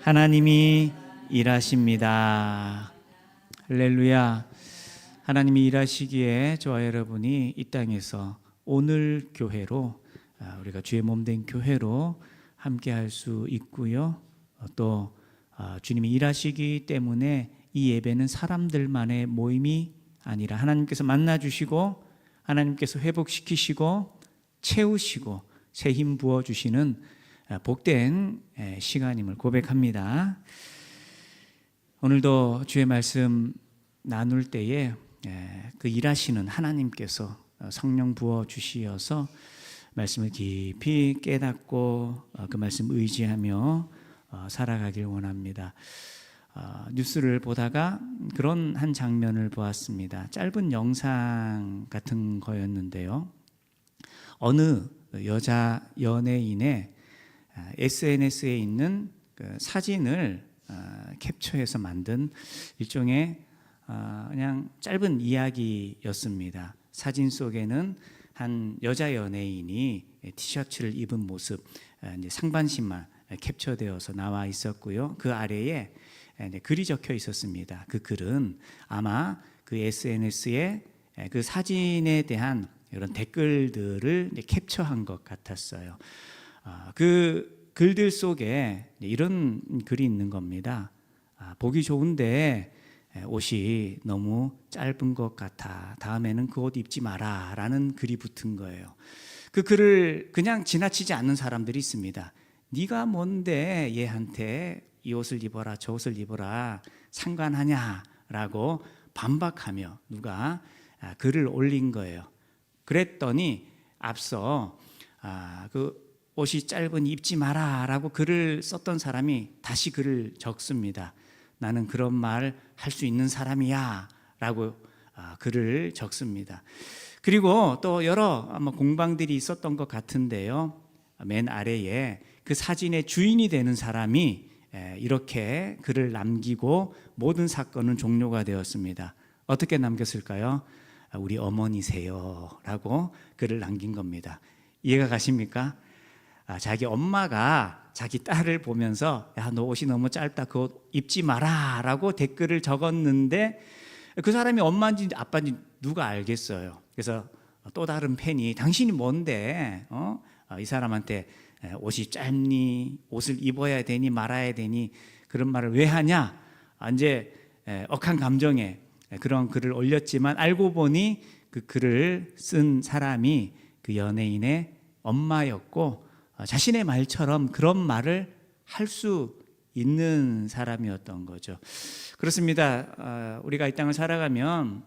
하나님이 일하십니다. 할렐루야. 하나님이 일하시기에 저와 여러분이 이 땅에서 오늘 교회로 우리가 주의 몸된 교회로 함께 할 수 있고요. 또 주님이 일하시기 때문에 이 예배는 사람들만의 모임이 아니라 하나님께서 만나주시고 하나님께서 회복시키시고 채우시고 새 힘 부어주시는 복된 시간임을 고백합니다. 오늘도 주의 말씀 나눌 때에 그 일하시는 하나님께서 성령 부어주시어서 말씀을 깊이 깨닫고 그 말씀 의지하며 살아가길 원합니다. 뉴스를 보다가 그런 한 장면을 보았습니다. 짧은 영상 같은 거였는데요. 어느 여자 연예인의 SNS에 있는 그 사진을 캡처해서 만든 일종의 그냥 짧은 이야기였습니다. 사진 속에는 한 여자 연예인이 티셔츠를 입은 모습, 이제 상반신만 캡처되어서 나와 있었고요. 그 아래에 글이 적혀 있었습니다. 그 글은 아마 그 SNS에 그 사진에 대한 이런 댓글들을 캡처한 것 같았어요. 그 글들 속에 이런 글이 있는 겁니다. 보기 좋은데 옷이 너무 짧은 것 같아. 다음에는 그 옷 입지 마라 라는 글이 붙은 거예요. 그 글을 그냥 지나치지 않는 사람들이 있습니다. 네가 뭔데 얘한테 이 옷을 입어라 저 옷을 입어라 상관하냐 라고 반박하며 누가 글을 올린 거예요. 그랬더니 앞서 그 옷이 짧으니 입지 마라 라고 글을 썼던 사람이 다시 글을 적습니다. 나는 그런 말 할 수 있는 사람이야 라고 글을 적습니다. 그리고 또 여러 공방들이 있었던 것 같은데요. 맨 아래에 그 사진의 주인이 되는 사람이 이렇게 글을 남기고 모든 사건은 종료가 되었습니다. 어떻게 남겼을까요? 우리 어머니세요 라고 글을 남긴 겁니다. 이해가 가십니까? 자기 엄마가 자기 딸을 보면서 야, 너 옷이 너무 짧다 그 옷 입지 마라 라고 댓글을 적었는데 그 사람이 엄마인지 아빠인지 누가 알겠어요. 그래서 또 다른 팬이 당신이 뭔데 이 사람한테 옷이 짧니 옷을 입어야 되니 말아야 되니 그런 말을 왜 하냐 이제 억한 감정에 그런 글을 올렸지만 알고 보니 그 글을 쓴 사람이 그 연예인의 엄마였고 자신의 말처럼 그런 말을 할 수 있는 사람이었던 거죠. 그렇습니다. 우리가 이 땅을 살아가면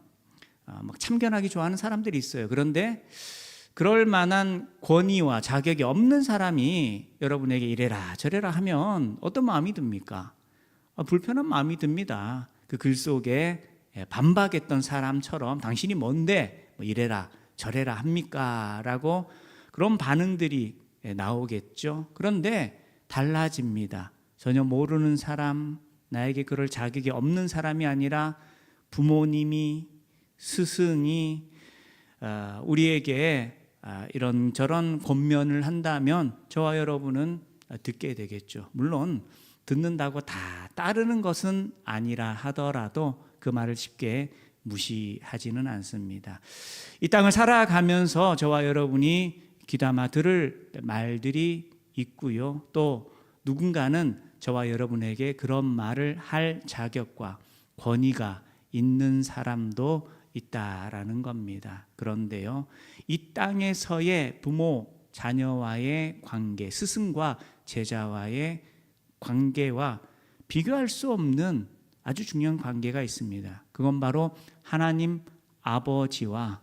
막 참견하기 좋아하는 사람들이 있어요. 그런데 그럴 만한 권위와 자격이 없는 사람이 여러분에게 이래라 저래라 하면 어떤 마음이 듭니까? 불편한 마음이 듭니다. 그 글 속에 반박했던 사람처럼 당신이 뭔데 뭐 이래라 저래라 합니까? 라고 그런 반응들이 나오겠죠. 그런데 달라집니다. 전혀 모르는 사람, 나에게 그럴 자격이 없는 사람이 아니라 부모님이, 스승이 우리에게 이런저런 권면을 한다면 저와 여러분은 듣게 되겠죠. 물론 듣는다고 다 따르는 것은 아니라 하더라도 그 말을 쉽게 무시하지는 않습니다. 이 땅을 살아가면서 저와 여러분이 귀담아 들을 말들이 있고요. 또 누군가는 저와 여러분에게 그런 말을 할 자격과 권위가 있는 사람도 있다라는 겁니다. 그런데요, 이 땅에서의 부모, 자녀와의 관계, 스승과 제자와의 관계와 비교할 수 없는 아주 중요한 관계가 있습니다. 그건 바로 하나님 아버지와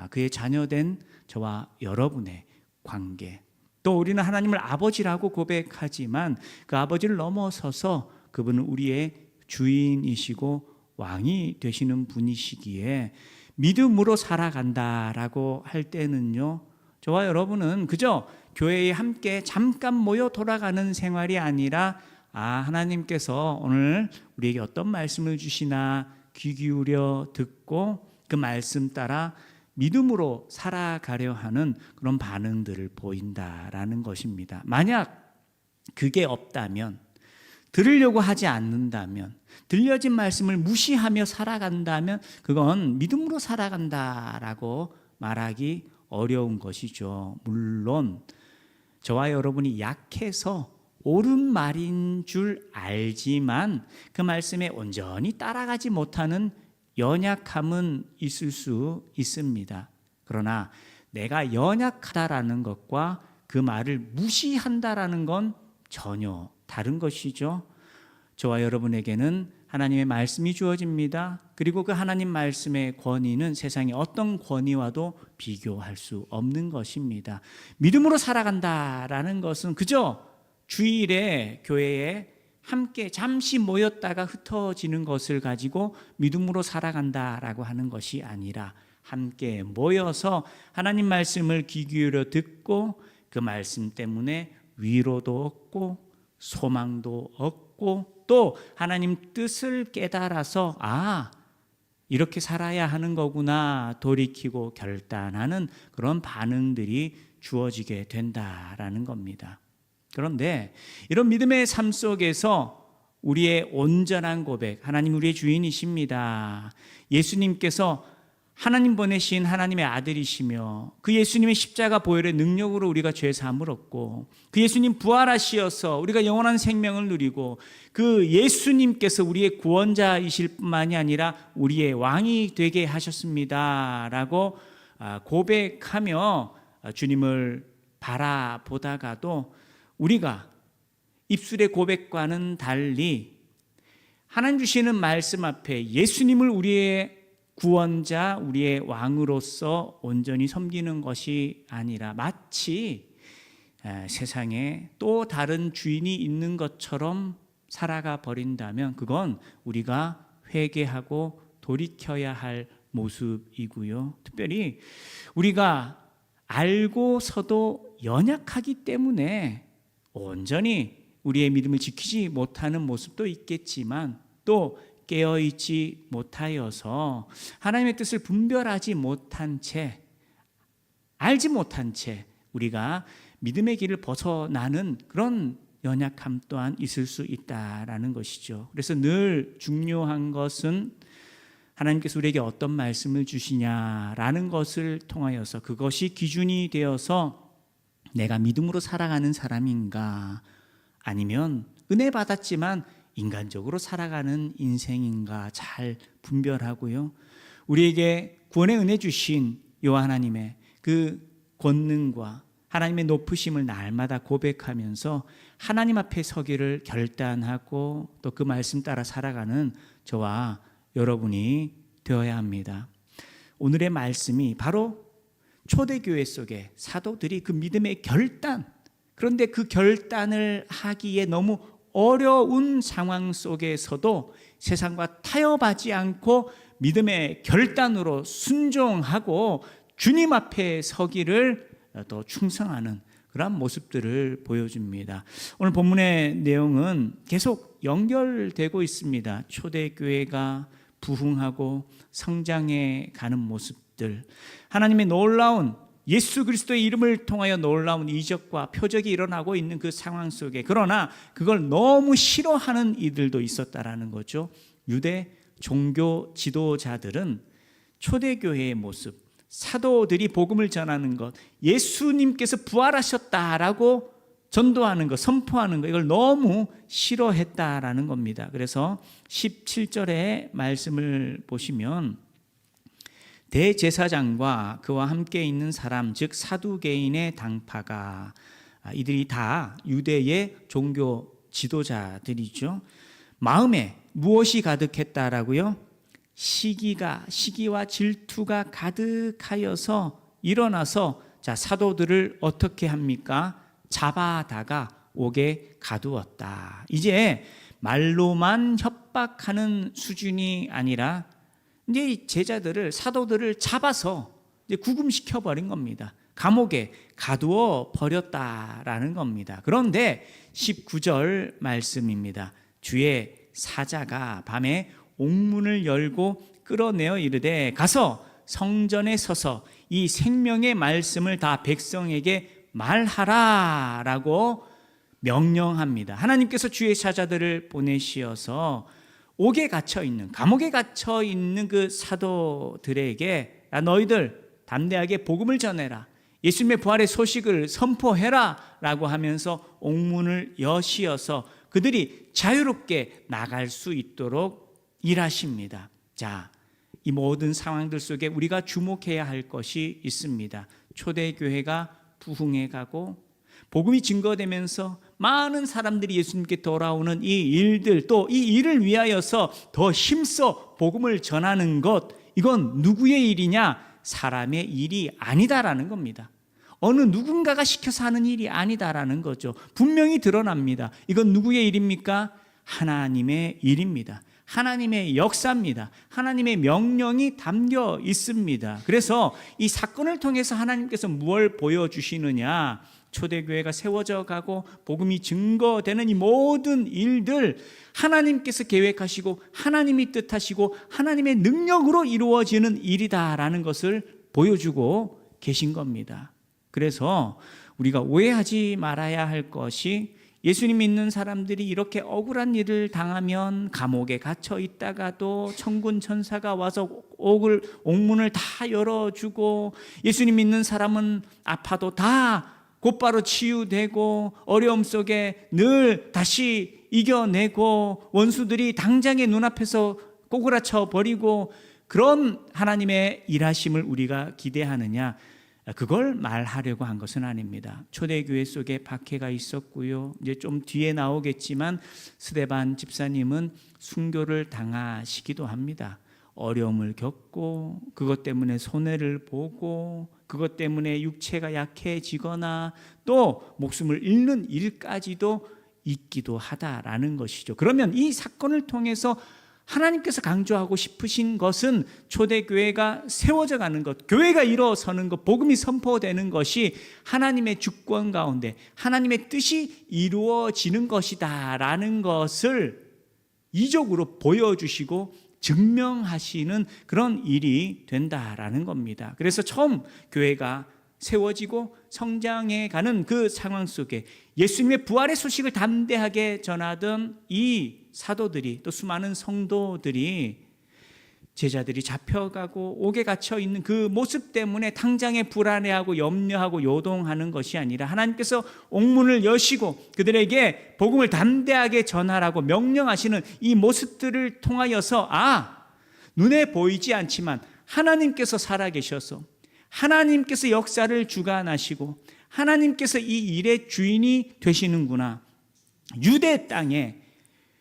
그의 자녀된 저와 여러분의 관계. 또 우리는 하나님을 아버지라고 고백하지만 그 아버지를 넘어서서 그분은 우리의 주인이시고 왕이 되시는 분이시기에 믿음으로 살아간다라고 할 때는요, 저와 여러분은 그저 교회에 함께 잠깐 모여 돌아가는 생활이 아니라 하나님께서 오늘 우리에게 어떤 말씀을 주시나 귀 기울여 듣고 그 말씀 따라 믿음으로 살아가려 하는 그런 반응들을 보인다라는 것입니다. 만약 그게 없다면 들으려고 하지 않는다면, 들려진 말씀을 무시하며 살아간다면 그건 믿음으로 살아간다라고 말하기 어려운 것이죠. 물론 저와 여러분이 약해서 옳은 말인 줄 알지만 그 말씀에 온전히 따라가지 못하는 연약함은 있을 수 있습니다. 그러나 내가 연약하다라는 것과 그 말을 무시한다라는 건 전혀 다른 것이죠. 저와 여러분에게는 하나님의 말씀이 주어집니다. 그리고 그 하나님 말씀의 권위는 세상의 어떤 권위와도 비교할 수 없는 것입니다. 믿음으로 살아간다라는 것은 그저 주일에 교회에 함께 잠시 모였다가 흩어지는 것을 가지고 믿음으로 살아간다라고 하는 것이 아니라 함께 모여서 하나님 말씀을 귀 기울여 듣고 그 말씀 때문에 위로도 얻고 소망도 얻고 또 하나님 뜻을 깨달아서 이렇게 살아야 하는 거구나 돌이키고 결단하는 그런 반응들이 주어지게 된다라는 겁니다. 그런데 이런 믿음의 삶 속에서 우리의 온전한 고백, 하나님 우리의 주인이십니다. 예수님께서 하나님 보내신 하나님의 아들이시며 그 예수님의 십자가 보혈의 능력으로 우리가 죄 사함을 얻고 그 예수님 부활하시어서 우리가 영원한 생명을 누리고 그 예수님께서 우리의 구원자이실 뿐만이 아니라 우리의 왕이 되게 하셨습니다 라고 고백하며 주님을 바라보다가도 우리가 입술의 고백과는 달리 하나님 주시는 말씀 앞에 예수님을 우리의 구원자, 우리의 왕으로서 온전히 섬기는 것이 아니라 마치 세상에 또 다른 주인이 있는 것처럼 살아가 버린다면 그건 우리가 회개하고 돌이켜야 할 모습이고요. 특별히 우리가 알고서도 연약하기 때문에 온전히 우리의 믿음을 지키지 못하는 모습도 있겠지만 또 깨어있지 못하여서 하나님의 뜻을 분별하지 못한 채, 알지 못한 채 우리가 믿음의 길을 벗어나는 그런 연약함 또한 있을 수 있다라는 것이죠. 그래서 늘 중요한 것은 하나님께서 우리에게 어떤 말씀을 주시냐라는 것을 통하여서 그것이 기준이 되어서 내가 믿음으로 살아가는 사람인가 아니면 은혜 받았지만 인간적으로 살아가는 인생인가 잘 분별하고요. 우리에게 구원의 은혜 주신 여호와 하나님의 그 권능과 하나님의 높으심을 날마다 고백하면서 하나님 앞에 서기를 결단하고 또 그 말씀 따라 살아가는 저와 여러분이 되어야 합니다. 오늘의 말씀이 바로 초대교회 속에 사도들이 그 믿음의 결단, 그런데 그 결단을 하기에 너무 어려운 상황 속에서도 세상과 타협하지 않고 믿음의 결단으로 순종하고 주님 앞에 서기를 또 충성하는 그런 모습들을 보여줍니다. 오늘 본문의 내용은 계속 연결되고 있습니다. 초대교회가 부흥하고 성장해 가는 모습들, 하나님의 놀라운 예수 그리스도의 이름을 통하여 놀라운 이적과 표적이 일어나고 있는 그 상황 속에 그러나 그걸 너무 싫어하는 이들도 있었다라는 거죠. 유대 종교 지도자들은 초대교회의 모습, 사도들이 복음을 전하는 것, 예수님께서 부활하셨다라고 전도하는 것, 선포하는 것, 이걸 너무 싫어했다라는 겁니다. 그래서 17절의 말씀을 보시면 대제사장과 그와 함께 있는 사람 즉 사두개인의 당파가, 이들이 다 유대의 종교 지도자들이죠. 마음에 무엇이 가득했다라고요? 시기와 질투가 가득하여서 일어나서 사도들을 어떻게 합니까? 잡아다가 옥에 가두었다. 이제 말로만 협박하는 수준이 아니라 이제 제자들을, 사도들을 잡아서 이제 구금시켜 버린 겁니다. 감옥에 가두어 버렸다라는 겁니다. 그런데 19절 말씀입니다. 주의 사자가 밤에 옥문을 열고 끌어내어 이르되 가서 성전에 서서 이 생명의 말씀을 다 백성에게 말하라라고 명령합니다. 하나님께서 주의 사자들을 보내시어서 옥에 갇혀 있는, 감옥에 갇혀 있는 그 사도들에게 너희들 담대하게 복음을 전해라, 예수님의 부활의 소식을 선포해라 라고 하면서 옥문을 여시어서 그들이 자유롭게 나갈 수 있도록 일하십니다. 자, 이 모든 상황들 속에 우리가 주목해야 할 것이 있습니다. 초대교회가 부흥해 가고 복음이 증거되면서 많은 사람들이 예수님께 돌아오는 이 일들, 또 이 일을 위하여서 더 힘써 복음을 전하는 것, 이건 누구의 일이냐? 사람의 일이 아니다라는 겁니다. 어느 누군가가 시켜서 하는 일이 아니다라는 거죠. 분명히 드러납니다. 이건 누구의 일입니까? 하나님의 일입니다. 하나님의 역사입니다. 하나님의 명령이 담겨 있습니다. 그래서 이 사건을 통해서 하나님께서 무엇을 보여주시느냐? 초대교회가 세워져 가고 복음이 증거되는 이 모든 일들, 하나님께서 계획하시고 하나님이 뜻하시고 하나님의 능력으로 이루어지는 일이다라는 것을 보여주고 계신 겁니다. 그래서 우리가 오해하지 말아야 할 것이, 예수님 믿는 사람들이 이렇게 억울한 일을 당하면 감옥에 갇혀 있다가도 천군 천사가 와서 옥문을 다 열어주고, 예수님 믿는 사람은 아파도 다 곧바로 치유되고 어려움 속에 늘 다시 이겨내고 원수들이 당장의 눈앞에서 꼬그라쳐 버리고, 그런 하나님의 일하심을 우리가 기대하느냐? 그걸 말하려고 한 것은 아닙니다. 초대교회 속에 박해가 있었고요, 이제 좀 뒤에 나오겠지만 스데반 집사님은 순교를 당하시기도 합니다. 어려움을 겪고 그것 때문에 손해를 보고 그것 때문에 육체가 약해지거나 또 목숨을 잃는 일까지도 있기도 하다라는 것이죠. 그러면 이 사건을 통해서 하나님께서 강조하고 싶으신 것은 초대교회가 세워져 가는 것, 교회가 일어서는 것, 복음이 선포되는 것이 하나님의 주권 가운데 하나님의 뜻이 이루어지는 것이다 라는 것을 이적으로 보여주시고 증명하시는 그런 일이 된다라는 겁니다. 그래서 처음 교회가 세워지고 성장해 가는 그 상황 속에 예수님의 부활의 소식을 담대하게 전하던 이 사도들이, 또 수많은 성도들이, 제자들이 잡혀가고 옥에 갇혀 있는 그 모습 때문에 당장에 불안해하고 염려하고 요동하는 것이 아니라 하나님께서 옥문을 여시고 그들에게 복음을 담대하게 전하라고 명령하시는 이 모습들을 통하여서, 눈에 보이지 않지만 하나님께서 살아계셔서 하나님께서 역사를 주관하시고 하나님께서 이 일의 주인이 되시는구나. 유대 땅에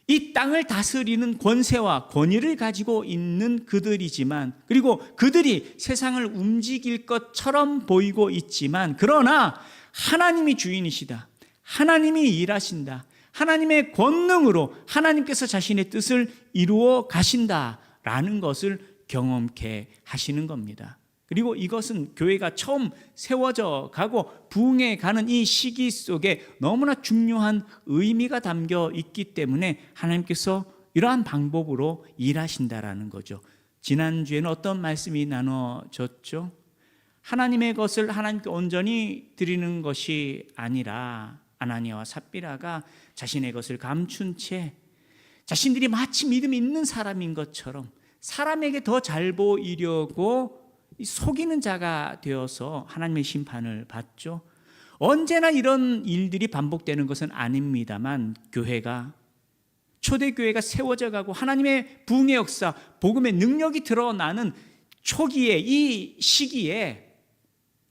이 땅을 다스리는 권세와 권위를 가지고 있는 그들이지만, 그리고 그들이 세상을 움직일 것처럼 보이고 있지만, 그러나 하나님이 주인이시다, 하나님이 일하신다, 하나님의 권능으로 하나님께서 자신의 뜻을 이루어 가신다라는 것을 경험케 하시는 겁니다. 그리고 이것은 교회가 처음 세워져 가고 부흥해 가는 이 시기 속에 너무나 중요한 의미가 담겨 있기 때문에 하나님께서 이러한 방법으로 일하신다라는 거죠. 지난주에는 어떤 말씀이 나눠졌죠? 하나님의 것을 하나님께 온전히 드리는 것이 아니라 아나니아와 삽비라가 자신의 것을 감춘 채 자신들이 마치 믿음이 있는 사람인 것처럼 사람에게 더 잘 보이려고 속이는 자가 되어서 하나님의 심판을 받죠. 언제나 이런 일들이 반복되는 것은 아닙니다만, 교회가, 초대교회가 세워져 가고 하나님의 부흥의 역사, 복음의 능력이 드러나는 초기에, 이 시기에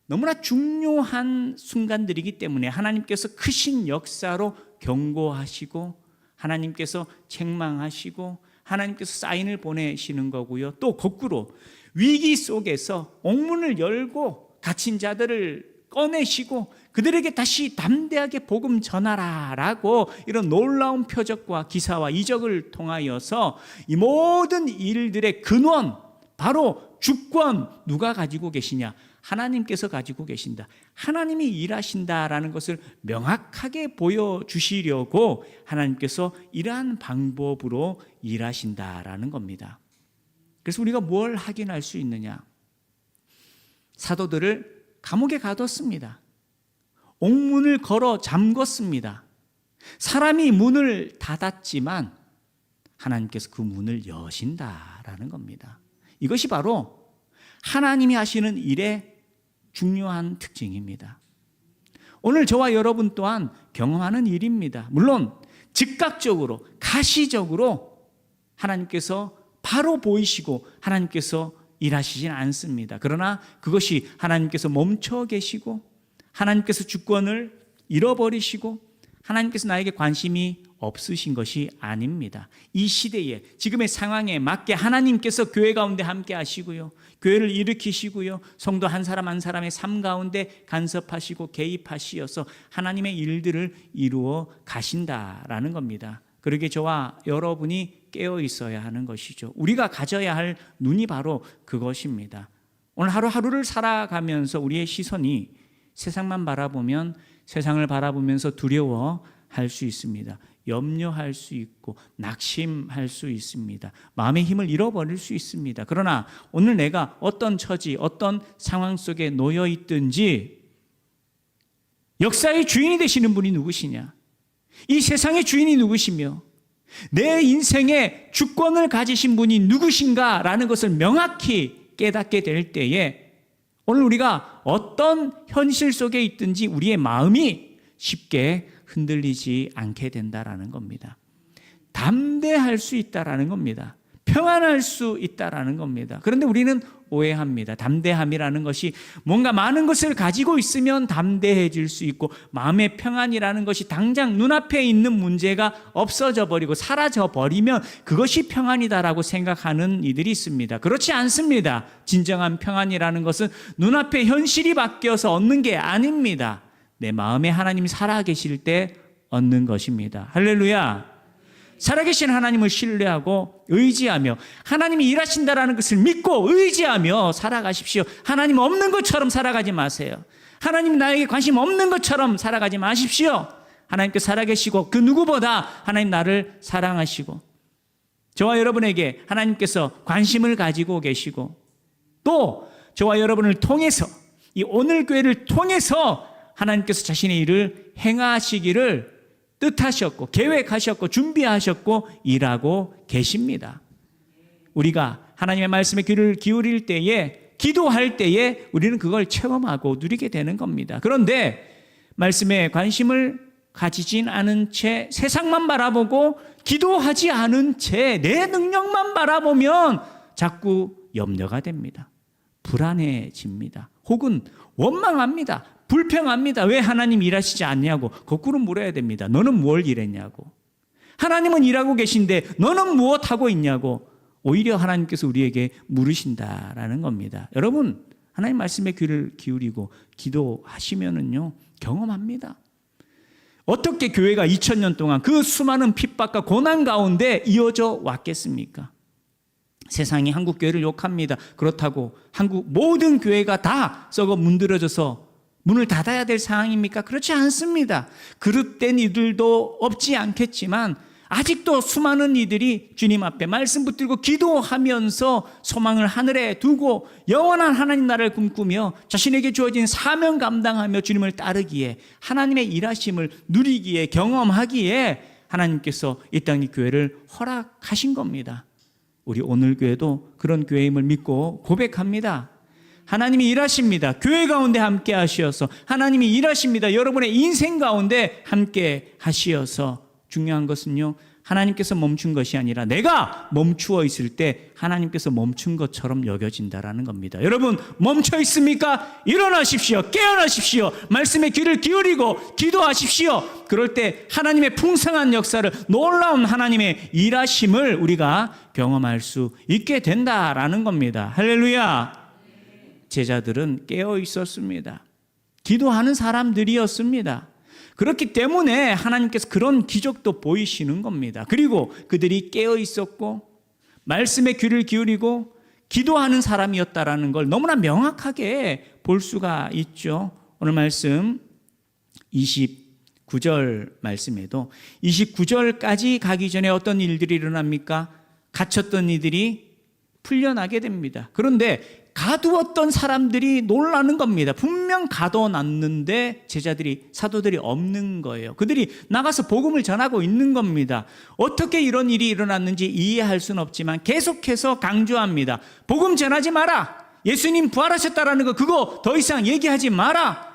너무나 중요한 순간들이기 때문에 하나님께서 크신 역사로 경고하시고 하나님께서 책망하시고 하나님께서 사인을 보내시는 거고요. 또 거꾸로 위기 속에서 옥문을 열고 갇힌 자들을 꺼내시고 그들에게 다시 담대하게 복음 전하라라고 이런 놀라운 표적과 기사와 이적을 통하여서 이 모든 일들의 근원, 바로 주권 누가 가지고 계시냐? 하나님께서 가지고 계신다. 하나님이 일하신다라는 것을 명확하게 보여주시려고 하나님께서 이러한 방법으로 일하신다라는 겁니다. 그래서 우리가 뭘 확인할 수 있느냐? 사도들을 감옥에 가뒀습니다. 옥문을 걸어 잠궜습니다. 사람이 문을 닫았지만 하나님께서 그 문을 여신다라는 겁니다. 이것이 바로 하나님이 하시는 일의 중요한 특징입니다. 오늘 저와 여러분 또한 경험하는 일입니다. 물론 즉각적으로 가시적으로 하나님께서 바로 보이시고 하나님께서 일하시진 않습니다. 그러나 그것이 하나님께서 멈춰 계시고 하나님께서 주권을 잃어버리시고 하나님께서 나에게 관심이 없으신 것이 아닙니다. 이 시대에 지금의 상황에 맞게 하나님께서 교회 가운데 함께 하시고요, 교회를 일으키시고요, 성도 한 사람 한 사람의 삶 가운데 간섭하시고 개입하시어서 하나님의 일들을 이루어 가신다라는 겁니다. 그러기에 저와 여러분이 깨어 있어야 하는 것이죠. 우리가 가져야 할 눈이 바로 그것입니다. 오늘 하루하루를 살아가면서 우리의 시선이 세상만 바라보면 세상을 바라보면서 두려워할 수 있습니다. 염려할 수 있고 낙심할 수 있습니다. 마음의 힘을 잃어버릴 수 있습니다. 그러나 오늘 내가 어떤 처지, 어떤 상황 속에 놓여 있든지 역사의 주인이 되시는 분이 누구시냐? 이 세상의 주인이 누구시며 내 인생의 주권을 가지신 분이 누구신가라는 것을 명확히 깨닫게 될 때에 오늘 우리가 어떤 현실 속에 있든지 우리의 마음이 쉽게 흔들리지 않게 된다라는 겁니다. 담대할 수 있다라는 겁니다. 평안할 수 있다라는 겁니다. 그런데 우리는 오해합니다. 담대함이라는 것이 뭔가 많은 것을 가지고 있으면 담대해질 수 있고 마음의 평안이라는 것이 당장 눈앞에 있는 문제가 없어져 버리고 사라져 버리면 그것이 평안이다라고 생각하는 이들이 있습니다. 그렇지 않습니다. 진정한 평안이라는 것은 눈앞에 현실이 바뀌어서 얻는 게 아닙니다. 내 마음에 하나님이 살아계실 때 얻는 것입니다. 할렐루야. 살아계신 하나님을 신뢰하고 의지하며 하나님이 일하신다라는 것을 믿고 의지하며 살아가십시오. 하나님 없는 것처럼 살아가지 마세요. 하나님 나에게 관심 없는 것처럼 살아가지 마십시오. 하나님께서 살아계시고 그 누구보다 하나님 나를 사랑하시고 저와 여러분에게 하나님께서 관심을 가지고 계시고 또 저와 여러분을 통해서 이 오늘 교회를 통해서 하나님께서 자신의 일을 행하시기를 뜻하셨고 계획하셨고 준비하셨고 일하고 계십니다. 우리가 하나님의 말씀에 귀를 기울일 때에 기도할 때에 우리는 그걸 체험하고 누리게 되는 겁니다. 그런데 말씀에 관심을 가지진 않은 채 세상만 바라보고 기도하지 않은 채 내 능력만 바라보면 자꾸 염려가 됩니다. 불안해집니다. 혹은 원망합니다. 불평합니다. 왜 하나님 일하시지 않냐고 거꾸로 물어야 됩니다. 너는 뭘 일했냐고. 하나님은 일하고 계신데 너는 무엇하고 있냐고 오히려 하나님께서 우리에게 물으신다라는 겁니다. 여러분 하나님 말씀에 귀를 기울이고 기도하시면은요 경험합니다. 어떻게 교회가 2000년 동안 그 수많은 핍박과 고난 가운데 이어져 왔겠습니까? 세상이 한국 교회를 욕합니다. 그렇다고 한국 모든 교회가 다 썩어 문드러져서 문을 닫아야 될 상황입니까? 그렇지 않습니다. 그릇된 이들도 없지 않겠지만 아직도 수많은 이들이 주님 앞에 말씀 붙들고 기도하면서 소망을 하늘에 두고 영원한 하나님 나라를 꿈꾸며 자신에게 주어진 사명 감당하며 주님을 따르기에 하나님의 일하심을 누리기에 경험하기에 하나님께서 이 땅의 교회를 허락하신 겁니다. 우리 오늘 교회도 그런 교회임을 믿고 고백합니다. 하나님이 일하십니다. 교회 가운데 함께 하시어서 하나님이 일하십니다. 여러분의 인생 가운데 함께 하시어서 중요한 것은요 하나님께서 멈춘 것이 아니라 내가 멈추어 있을 때 하나님께서 멈춘 것처럼 여겨진다라는 겁니다. 여러분 멈춰 있습니까? 일어나십시오. 깨어나십시오. 말씀에 귀를 기울이고 기도하십시오. 그럴 때 하나님의 풍성한 역사를 놀라운 하나님의 일하심을 우리가 경험할 수 있게 된다라는 겁니다. 할렐루야. 제자들은 깨어 있었습니다. 기도하는 사람들이었습니다. 그렇기 때문에 하나님께서 그런 기적도 보이시는 겁니다. 그리고 그들이 깨어 있었고 말씀에 귀를 기울이고 기도하는 사람이었다라는 걸 너무나 명확하게 볼 수가 있죠. 오늘 말씀 29절 말씀에도 29절까지 가기 전에 어떤 일들이 일어납니까? 갇혔던 이들이 풀려나게 됩니다. 그런데 가두었던 사람들이 놀라는 겁니다. 분명 가둬놨는데 제자들이, 사도들이 없는 거예요. 그들이 나가서 복음을 전하고 있는 겁니다. 어떻게 이런 일이 일어났는지 이해할 수는 없지만 계속해서 강조합니다. 복음 전하지 마라. 예수님 부활하셨다라는 거 그거 더 이상 얘기하지 마라.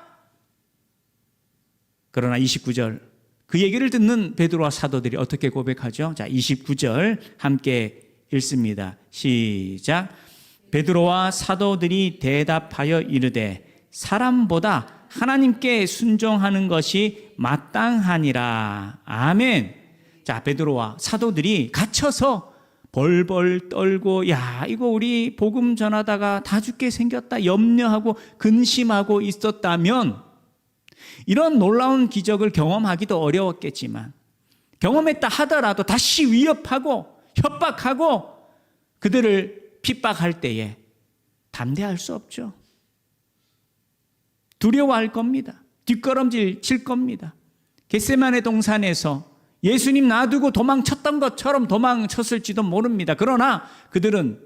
그러나 29절 그 얘기를 듣는 베드로와 사도들이 어떻게 고백하죠? 자, 29절 함께 읽습니다. 시작. 베드로와 사도들이 대답하여 이르되 사람보다 하나님께 순종하는 것이 마땅하니라. 아멘. 자, 베드로와 사도들이 갇혀서 벌벌 떨고 야, 이거 우리 복음 전하다가 다 죽게 생겼다 염려하고 근심하고 있었다면 이런 놀라운 기적을 경험하기도 어려웠겠지만 경험했다 하더라도 다시 위협하고 협박하고 그들을 핍박할 때에 담대할 수 없죠. 두려워할 겁니다. 뒷걸음질 칠 겁니다. 겟세마네 동산에서 예수님 놔두고 도망쳤던 것처럼 도망쳤을지도 모릅니다. 그러나 그들은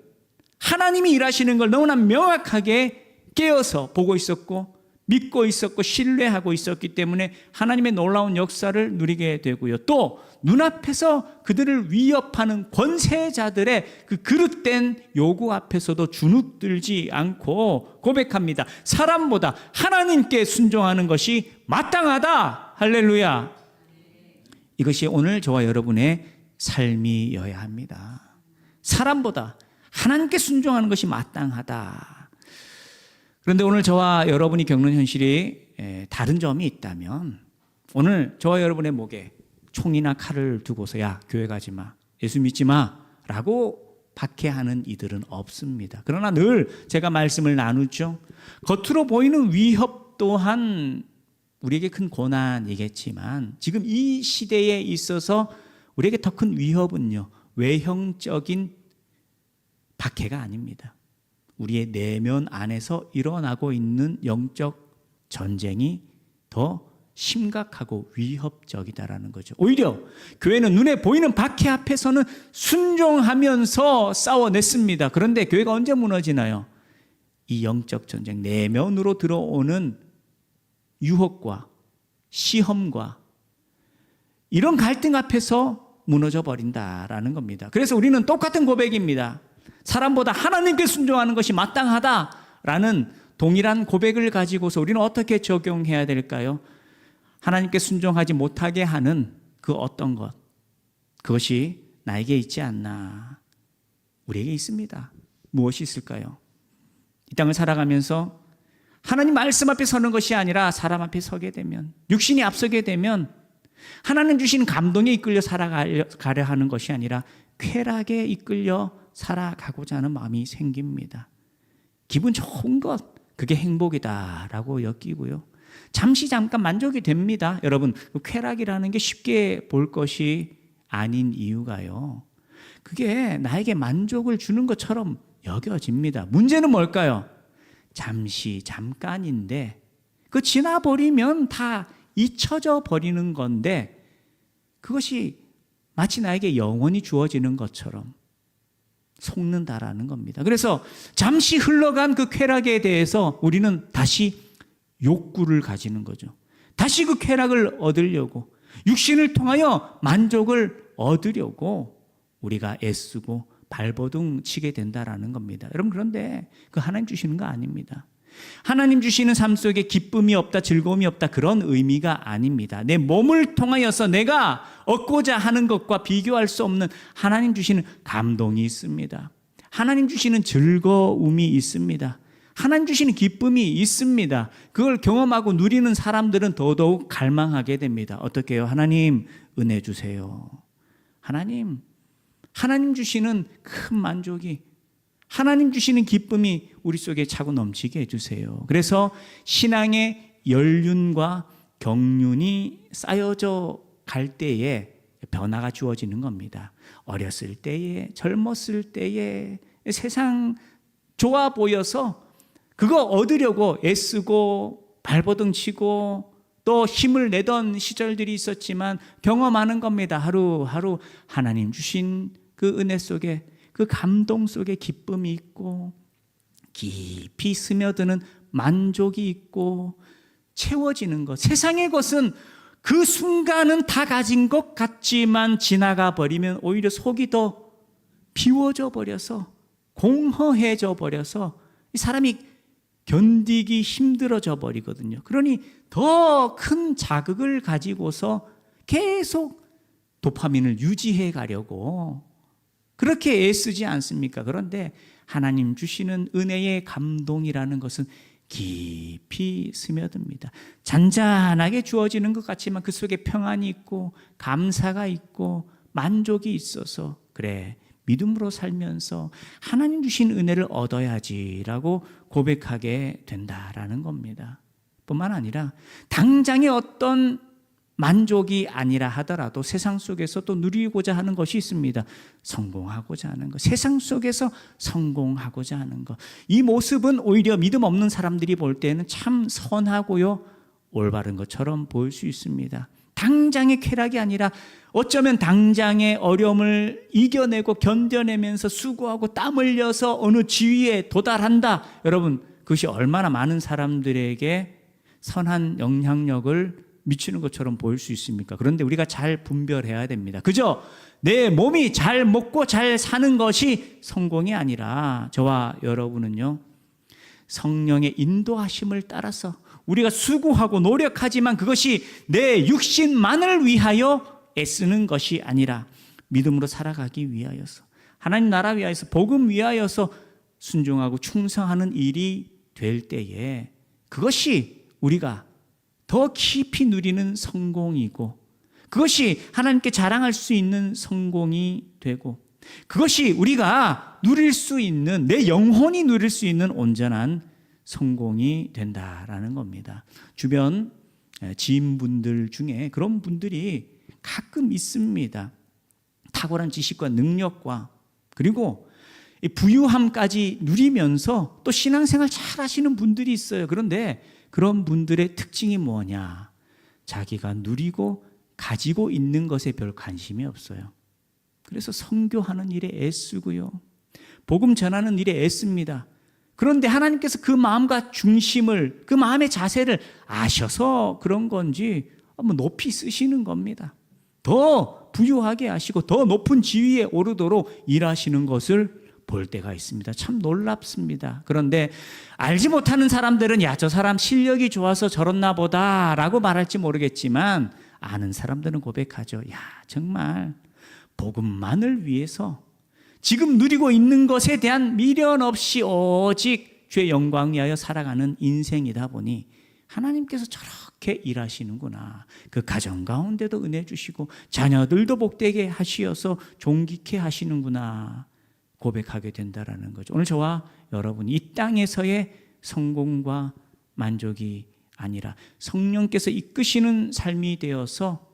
하나님이 일하시는 걸 너무나 명확하게 깨어서 보고 있었고 믿고 있었고 신뢰하고 있었기 때문에 하나님의 놀라운 역사를 누리게 되고요. 또 눈앞에서 그들을 위협하는 권세자들의 그 그릇된 요구 앞에서도 주눅들지 않고 고백합니다. 사람보다 하나님께 순종하는 것이 마땅하다. 할렐루야. 이것이 오늘 저와 여러분의 삶이어야 합니다. 사람보다 하나님께 순종하는 것이 마땅하다. 그런데 오늘 저와 여러분이 겪는 현실이 다른 점이 있다면 오늘 저와 여러분의 목에 총이나 칼을 두고서 야, 교회 가지 마, 예수 믿지 마 라고 박해하는 이들은 없습니다. 그러나 늘 제가 말씀을 나누죠. 겉으로 보이는 위협 또한 우리에게 큰 고난이겠지만 지금 이 시대에 있어서 우리에게 더 큰 위협은요, 외형적인 박해가 아닙니다. 우리의 내면 안에서 일어나고 있는 영적 전쟁이 더 심각하고 위협적이다라는 거죠. 오히려 교회는 눈에 보이는 박해 앞에서는 순종하면서 싸워냈습니다. 그런데 교회가 언제 무너지나요? 이 영적 전쟁, 내면으로 들어오는 유혹과 시험과 이런 갈등 앞에서 무너져 버린다라는 겁니다. 그래서 우리는 똑같은 고백입니다. 사람보다 하나님께 순종하는 것이 마땅하다라는 동일한 고백을 가지고서 우리는 어떻게 적용해야 될까요? 하나님께 순종하지 못하게 하는 그 어떤 것, 그것이 나에게 있지 않나. 우리에게 있습니다. 무엇이 있을까요? 이 땅을 살아가면서 하나님 말씀 앞에 서는 것이 아니라 사람 앞에 서게 되면, 육신이 앞서게 되면 하나님 주신 감동에 이끌려 살아가려 하는 것이 아니라 쾌락에 이끌려 살아가고자 하는 마음이 생깁니다. 기분 좋은 것, 그게 행복이다라고 여기고요. 잠깐 만족이 됩니다. 여러분, 쾌락이라는 게 쉽게 볼 것이 아닌 이유가요, 그게 나에게 만족을 주는 것처럼 여겨집니다. 문제는 뭘까요? 잠깐인데 그 지나버리면 다 잊혀져 버리는 건데 그것이 마치 나에게 영원히 주어지는 것처럼 속는다라는 겁니다. 그래서 잠시 흘러간 그 쾌락에 대해서 우리는 다시 욕구를 가지는 거죠. 다시 그 쾌락을 얻으려고, 육신을 통하여 만족을 얻으려고 우리가 애쓰고 발버둥 치게 된다라는 겁니다. 여러분, 그런데 그 하나님 주시는 거 아닙니다. 하나님 주시는 삶 속에 기쁨이 없다, 즐거움이 없다, 그런 의미가 아닙니다. 내 몸을 통하여서 내가 얻고자 하는 것과 비교할 수 없는 하나님 주시는 감동이 있습니다. 하나님 주시는 즐거움이 있습니다. 하나님 주시는 기쁨이 있습니다. 그걸 경험하고 누리는 사람들은 더더욱 갈망하게 됩니다. 어떻게 해요? 하나님 은혜 주세요. 하나님 주시는 큰 만족이, 하나님 주시는 기쁨이 우리 속에 차고 넘치게 해주세요. 그래서 신앙의 연륜과 경륜이 쌓여져 갈 때에 변화가 주어지는 겁니다. 어렸을 때에, 젊었을 때에 세상 좋아 보여서 그거 얻으려고 애쓰고 발버둥 치고 또 힘을 내던 시절들이 있었지만 경험하는 겁니다. 하루하루 하나님 주신 그 은혜 속에, 그 감동 속에 기쁨이 있고 깊이 스며드는 만족이 있고 채워지는 것. 세상의 것은 그 순간은 다 가진 것 같지만 지나가 버리면 오히려 속이 더 비워져 버려서 공허해져 버려서 이 사람이 견디기 힘들어져 버리거든요. 그러니 더 큰 자극을 가지고서 계속 도파민을 유지해 가려고 그렇게 애쓰지 않습니까? 그런데 하나님 주시는 은혜의 감동이라는 것은 깊이 스며듭니다. 잔잔하게 주어지는 것 같지만 그 속에 평안이 있고 감사가 있고 만족이 있어서 그래 믿음으로 살면서 하나님 주신 은혜를 얻어야지라고 고백하게 된다라는 겁니다. 뿐만 아니라 당장의 어떤 만족이 아니라 하더라도 세상 속에서 또 누리고자 하는 것이 있습니다. 성공하고자 하는 것, 세상 속에서 성공하고자 하는 것. 이 모습은 오히려 믿음 없는 사람들이 볼 때는 참 선하고요 올바른 것처럼 보일 수 있습니다. 당장의 쾌락이 아니라 어쩌면 당장의 어려움을 이겨내고 견뎌내면서 수고하고 땀 흘려서 어느 지위에 도달한다. 여러분, 그것이 얼마나 많은 사람들에게 선한 영향력을 미치는 것처럼 보일 수 있습니까? 그런데 우리가 잘 분별해야 됩니다. 그저 내 몸이 잘 먹고 잘 사는 것이 성공이 아니라 저와 여러분은요, 성령의 인도하심을 따라서 우리가 수고하고 노력하지만 그것이 내 육신만을 위하여 애쓰는 것이 아니라 믿음으로 살아가기 위하여서 하나님 나라 위하여서 복음 위하여서 순종하고 충성하는 일이 될 때에 그것이 우리가 더 깊이 누리는 성공이고 그것이 하나님께 자랑할 수 있는 성공이 되고 그것이 우리가 누릴 수 있는 내 영혼이 누릴 수 있는 온전한 성공이 된다라는 겁니다. 주변 지인분들 중에 그런 분들이 가끔 있습니다. 탁월한 지식과 능력과 그리고 부유함까지 누리면서 또 신앙생활 잘 하시는 분들이 있어요. 그런데 그런 분들의 특징이 뭐냐? 자기가 누리고 가지고 있는 것에 별 관심이 없어요. 그래서 선교하는 일에 애쓰고요. 복음 전하는 일에 애씁니다. 그런데 하나님께서 그 마음과 중심을, 그 마음의 자세를 아셔서 그런 건지 높이 쓰시는 겁니다. 더 부유하게 하시고 더 높은 지위에 오르도록 일하시는 것을 볼 때가 있습니다. 참 놀랍습니다. 그런데 알지 못하는 사람들은 야, 저 사람 실력이 좋아서 저렇나 보다 라고 말할지 모르겠지만 아는 사람들은 고백하죠. 야, 정말 복음만을 위해서 지금 누리고 있는 것에 대한 미련 없이 오직 주의 영광 위하여 살아가는 인생이다 보니 하나님께서 저렇게 일하시는구나. 그 가정 가운데도 은혜 주시고 자녀들도 복되게 하시어서 존귀케 하시는구나 고백하게 된다라는 거죠. 오늘 저와 여러분이 이 땅에서의 성공과 만족이 아니라 성령께서 이끄시는 삶이 되어서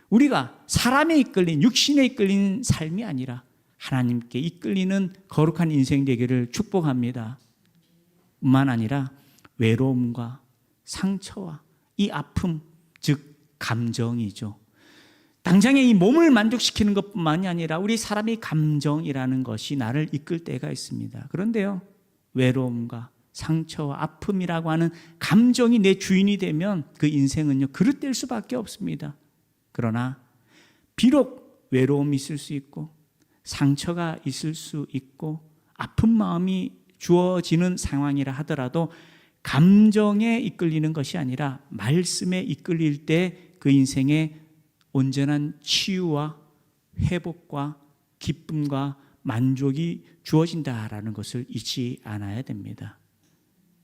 우리가 사람에 이끌린, 육신에 이끌린 삶이 아니라 하나님께 이끌리는 거룩한 인생 되기를 축복합니다. 뿐만 아니라 외로움과 상처와 이 아픔, 즉 감정이죠. 당장에 이 몸을 만족시키는 것뿐만이 아니라 우리 사람의 감정이라는 것이 나를 이끌 때가 있습니다. 그런데요, 외로움과 상처와 아픔이라고 하는 감정이 내 주인이 되면 그 인생은요, 그릇될 수밖에 없습니다. 그러나 비록 외로움이 있을 수 있고 상처가 있을 수 있고 아픈 마음이 주어지는 상황이라 하더라도 감정에 이끌리는 것이 아니라 말씀에 이끌릴 때 그 인생에 온전한 치유와 회복과 기쁨과 만족이 주어진다라는 것을 잊지 않아야 됩니다.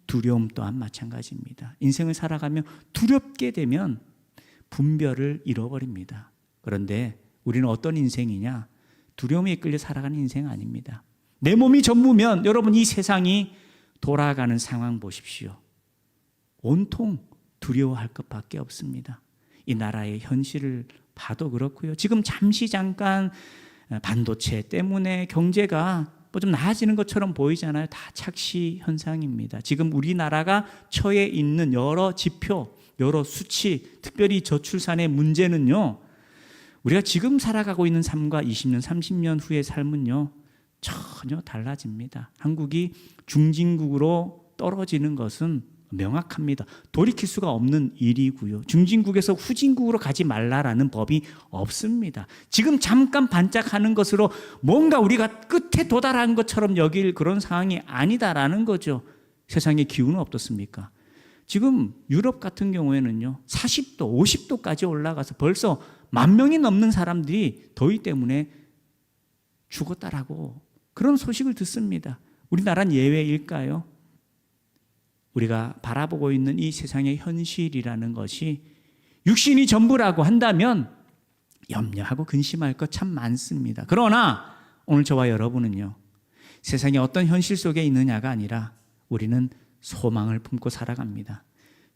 두려움 또한 마찬가지입니다. 인생을 살아가며 두렵게 되면 분별을 잃어버립니다. 그런데 우리는 어떤 인생이냐? 두려움에 이끌려 살아가는 인생 아닙니다. 내 몸이 전무면 여러분 이 세상이 돌아가는 상황 보십시오. 온통 두려워할 것밖에 없습니다. 이 나라의 현실을 봐도 그렇고요. 지금 잠깐 반도체 때문에 경제가 좀 나아지는 것처럼 보이잖아요. 다 착시 현상입니다. 지금 우리나라가 처해 있는 여러 지표, 여러 수치, 특별히 저출산의 문제는요, 우리가 지금 살아가고 있는 삶과 20년, 30년 후의 삶은요, 전혀 달라집니다. 한국이 중진국으로 떨어지는 것은 명확합니다. 돌이킬 수가 없는 일이고요. 중진국에서 후진국으로 가지 말라라는 법이 없습니다. 지금 잠깐 반짝하는 것으로 뭔가 우리가 끝에 도달한 것처럼 여길 그런 상황이 아니다라는 거죠. 세상의 기운은 어떻습니까? 지금 유럽 같은 경우에는요, 40도, 50도까지 올라가서 벌써 10,000명이 넘는 사람들이 더위 때문에 죽었다라고 그런 소식을 듣습니다. 우리나라는 예외일까요? 우리가 바라보고 있는 이 세상의 현실이라는 것이 육신이 전부라고 한다면 염려하고 근심할 것 참 많습니다. 그러나 오늘 저와 여러분은요, 세상에 어떤 현실 속에 있느냐가 아니라 우리는 소망을 품고 살아갑니다.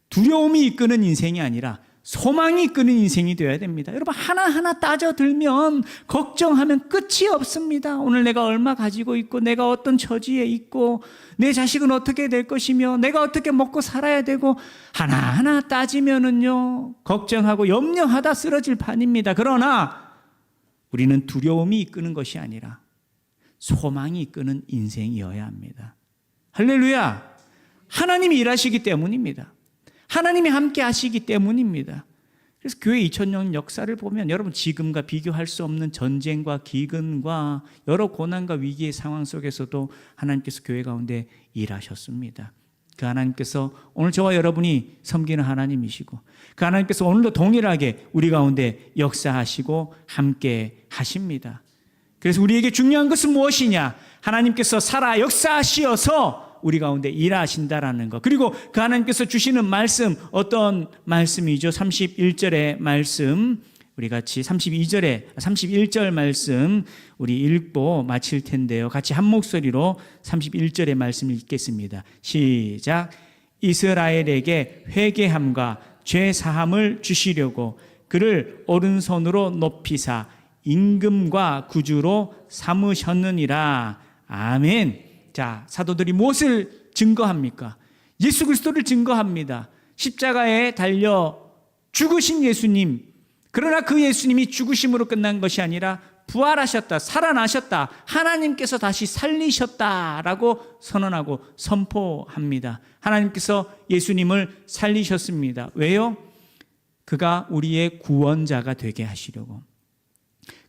두려움이 이끄는 인생이 아니라 소망이 이끄는 인생이 되어야 됩니다. 여러분, 하나하나 따져들면 걱정하면 끝이 없습니다. 오늘 내가 얼마 가지고 있고, 내가 어떤 처지에 있고, 내 자식은 어떻게 될 것이며, 내가 어떻게 먹고 살아야 되고, 하나하나 따지면은요, 걱정하고 염려하다 쓰러질 판입니다. 그러나 우리는 두려움이 이끄는 것이 아니라 소망이 이끄는 인생이어야 합니다. 할렐루야! 하나님이 일하시기 때문입니다. 하나님이 함께 하시기 때문입니다. 그래서 교회 2000년 역사를 보면 여러분, 지금과 비교할 수 없는 전쟁과 기근과 여러 고난과 위기의 상황 속에서도 하나님께서 교회 가운데 일하셨습니다. 그 하나님께서 오늘 저와 여러분이 섬기는 하나님이시고, 그 하나님께서 오늘도 동일하게 우리 가운데 역사하시고 함께 하십니다. 그래서 우리에게 중요한 것은 무엇이냐? 하나님께서 살아 역사하시어서 우리 가운데 일하신다라는 것. 그리고 그 하나님께서 주시는 말씀, 어떤 말씀이죠? 31절의 말씀, 우리 같이 31절 말씀 우리 읽고 마칠 텐데요. 같이 한 목소리로 31절의 말씀 읽겠습니다. 시작. 이스라엘에게 회개함과 죄 사함을 주시려고 그를 오른손으로 높이사 임금과 구주로 삼으셨느니라. 아멘. 자, 사도들이 무엇을 증거합니까? 예수 그리스도를 증거합니다. 십자가에 달려 죽으신 예수님. 그러나 그 예수님이 죽으심으로 끝난 것이 아니라 부활하셨다, 살아나셨다, 하나님께서 다시 살리셨다라고 선언하고 선포합니다. 하나님께서 예수님을 살리셨습니다. 왜요? 그가 우리의 구원자가 되게 하시려고,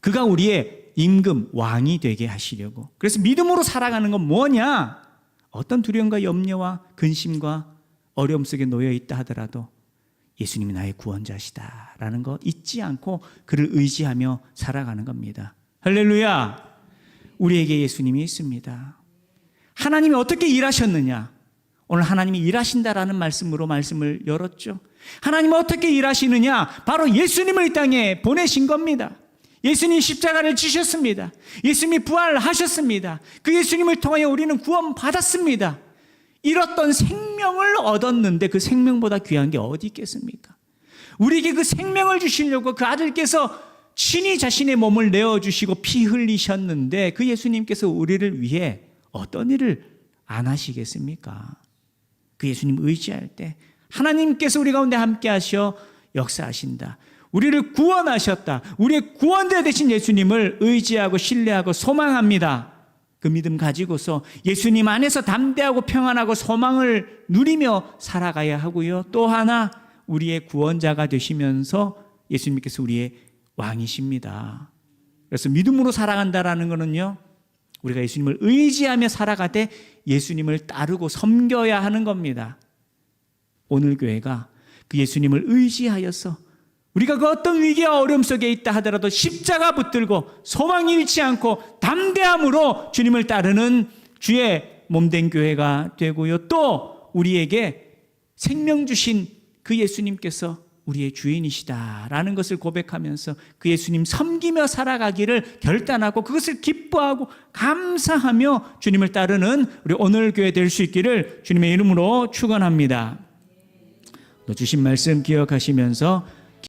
그가 우리의 임금, 왕이 되게 하시려고. 그래서 믿음으로 살아가는 건 뭐냐? 어떤 두려움과 염려와 근심과 어려움 속에 놓여 있다 하더라도 예수님이 나의 구원자시다라는 거 잊지 않고 그를 의지하며 살아가는 겁니다. 할렐루야! 우리에게 예수님이 있습니다. 하나님이 어떻게 일하셨느냐? 오늘 하나님이 일하신다라는 말씀으로 말씀을 열었죠. 하나님은 어떻게 일하시느냐? 바로 예수님을 이 땅에 보내신 겁니다. 예수님 십자가를 지셨습니다. 예수님이 부활하셨습니다. 그 예수님을 통하여 우리는 구원받았습니다. 잃었던 생명을 얻었는데 그 생명보다 귀한 게 어디 있겠습니까? 우리에게 그 생명을 주시려고 그 아들께서 친히 자신의 몸을 내어주시고 피 흘리셨는데 그 예수님께서 우리를 위해 어떤 일을 안 하시겠습니까? 그 예수님 의지할 때 하나님께서 우리 가운데 함께 하셔 역사하신다. 우리를 구원하셨다. 우리의 구원자 되신 예수님을 의지하고 신뢰하고 소망합니다. 그 믿음 가지고서 예수님 안에서 담대하고 평안하고 소망을 누리며 살아가야 하고요. 또 하나, 우리의 구원자가 되시면서 예수님께서 우리의 왕이십니다. 그래서 믿음으로 살아간다라는 것은요, 우리가 예수님을 의지하며 살아가되 예수님을 따르고 섬겨야 하는 겁니다. 오늘 교회가 그 예수님을 의지하여서 우리가 그 어떤 위기와 어려움 속에 있다 하더라도 십자가 붙들고 소망 잃지 않고 담대함으로 주님을 따르는 주의 몸된 교회가 되고요. 또 우리에게 생명 주신 그 예수님께서 우리의 주인이시다라는 것을 고백하면서 그 예수님 섬기며 살아가기를 결단하고 그것을 기뻐하고 감사하며 주님을 따르는 우리 오늘 교회 될 수 있기를 주님의 이름으로 축원합니다. 또 주신 말씀 기억하시면서